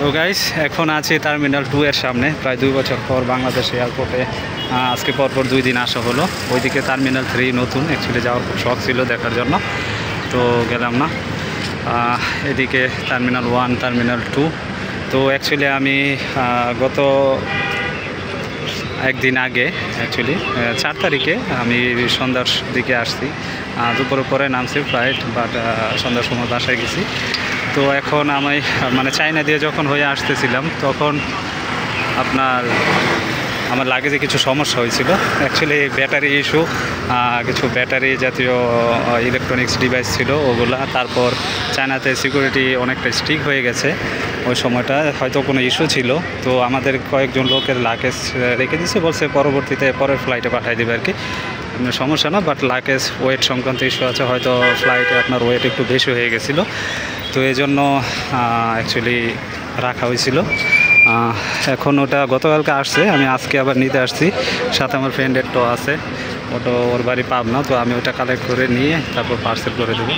তো গাইস এখন আছি টার্মিনাল 2 এর সামনে। প্রায় 2 বছর পর বাংলাদেশ এয়ারপোর্টে আজকে পরপর 2 দিন আসা হলো। ওইদিকে টার্মিনাল 3 নতুন, অ্যাকচুয়ালি যাওয়ার খুব শখ ছিল দেখার জন্য, তো গেলাম না। এদিকে টার্মিনাল 1, টার্মিনাল 2। তো অ্যাকচুয়ালি আমি গত একদিন আগে অ্যাকচুয়ালি 4 তারিখে আমি সন্ধ্যার দিকে আসছি, দুপুরের পরে নামছি ফ্লাইট, বাট সন্ধ্যার সময় বাসায় গেছি। তো এখন আমি মানে চায়না দিয়ে যখন হয়ে আসতেছিলাম তখন আমার লাগেজে কিছু সমস্যা হয়েছিল, অ্যাকচুয়ালি ব্যাটারি ইস্যু, কিছু ব্যাটারি জাতীয় ইলেকট্রনিক্স ডিভাইস ছিল ওগুলা। তারপর চায়নাতে সিকিউরিটি অনেকটা স্ট্রিক্ট হয়ে গেছে, ওই সময়টা হয়তো কোনো ইস্যু ছিল। তো আমাদের কয়েকজন লোকের লাগেজ রেখে দিয়েছে, বলছে পরবর্তীতে পরের ফ্লাইটে পাঠিয়ে দেবে আর কি, সমস্যা না। বাট লাগেজ ওয়েট সংক্রান্ত ইস্যু আছে, হয়তো ফ্লাইটে আপনার ওয়েট একটু বেশি হয়ে গেছিলো, তো এই জন্য অ্যাকচুয়ালি রাখা হয়েছিল। এখন ওটা গতকালকে আসছে, আমি আজকে আবার নিতে আসছি। সাথে আমার ফ্রেন্ডের তো আছে, ওটা ওর বাড়ি পাবনা, তো আমি ওটা কালেক্ট করে নিয়ে তারপর পার্সেল করে দেবো।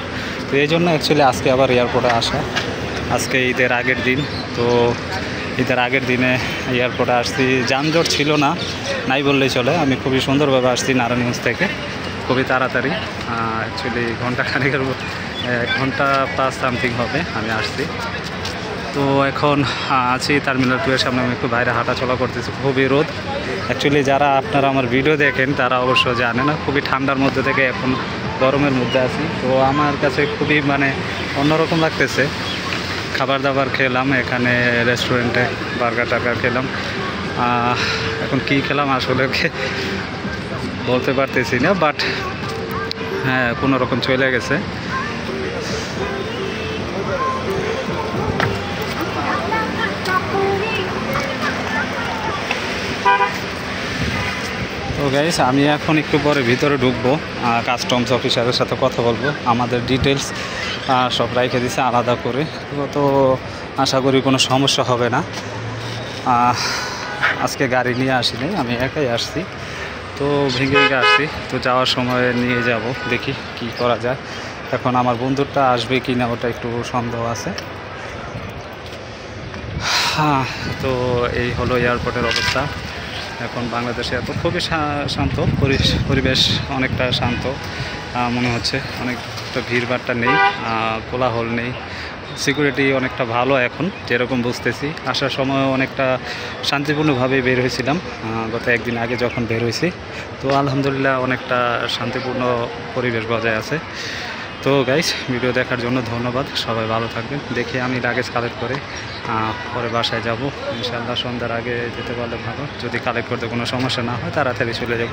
তো এই জন্য অ্যাকচুয়ালি আজকে আবার এয়ারপোর্টে আসা। আজকে ঈদের আগের দিন, তো ঈদের আগের দিনে এয়ারপোর্টে আসছি, যানজট ছিল না, নাই বললেই চলে। আমি খুবই সুন্দরভাবে আসছি নারায়ণগঞ্জ থেকে, খুবই তাড়াতাড়ি, অ্যাকচুয়ালি ঘন্টাখানেকের 1 ঘন্টা প্লাস সামথিং হবে আমি আসছি। তো এখন আছি টার্মিনাল 2 এর সামনে। আমি একটু বাইরে হাঁটাচলা করতেছি, খুবই রোদ। অ্যাকচুয়ালি যারা আপনারা আমার ভিডিও দেখেন তারা অবশ্য জানে না, খুবই ঠান্ডার মধ্যে থেকে এখন গরমের মধ্যে আছি। তো আমার কাছে খুবই মানে অন্যরকম লাগতেছে। খাবার দাবার খেলাম এখানে রেস্টুরেন্টে, বার্গার টার্গার খেলাম। এখন কি খেলাম আসলে বলতে পারতেছি না, বাট হ্যাঁ কোনো রকম চলে গেছে। তো গাইস আমি এখন একটু পরে ভিতরে ঢুকবো, কাস্টমস অফিসারের সাথে কথা বলবো, আমাদের ডিটেলস সব রেখে দিছে আলাদা করে। তো আশা করি কোনো সমস্যা হবে না। আজকে গাড়ি নিয়ে আসিনি, আমি একাই আসছি, তো ভেঙে আসছি। তো যাওয়ার সময় নিয়ে যাব, দেখি কি করা যায়। এখন আমার বন্ধুটা আসবে কি না ওটা একটু সন্দেহ আছে। তো এই হলো এয়ারপোর্টের অবস্থা। এখন বাংলাদেশে এত খুবই শান্ত পরিবেশ, অনেকটা শান্ত মনে হচ্ছে, অনেকটা ভিড়ভাড়টা নেই, কোলাহল নেই, সিকিউরিটি অনেকটা ভালো এখন যেরকম বুঝতেছি। আসার সময় অনেকটা শান্তিপূর্ণভাবে বের হয়েছিলাম গত একদিন আগে যখন বের হয়েছি। তো আলহামদুলিল্লাহ অনেকটা শান্তিপূর্ণ পরিবেশ বজায় আছে। তো গাইস ভিডিও দেখার জন্য ধন্যবাদ, সবাই ভালো থাকবেন। দেখি আমি লাগেজ কালেক্ট করে পরে বাসায় যাব ইনশাআল্লাহ। সন্ধ্যার আগে যেতে পারলে ভালো, যদি কালেক্ট করতে কোনো সমস্যা না হয় তাড়াতাড়ি চলে যাব।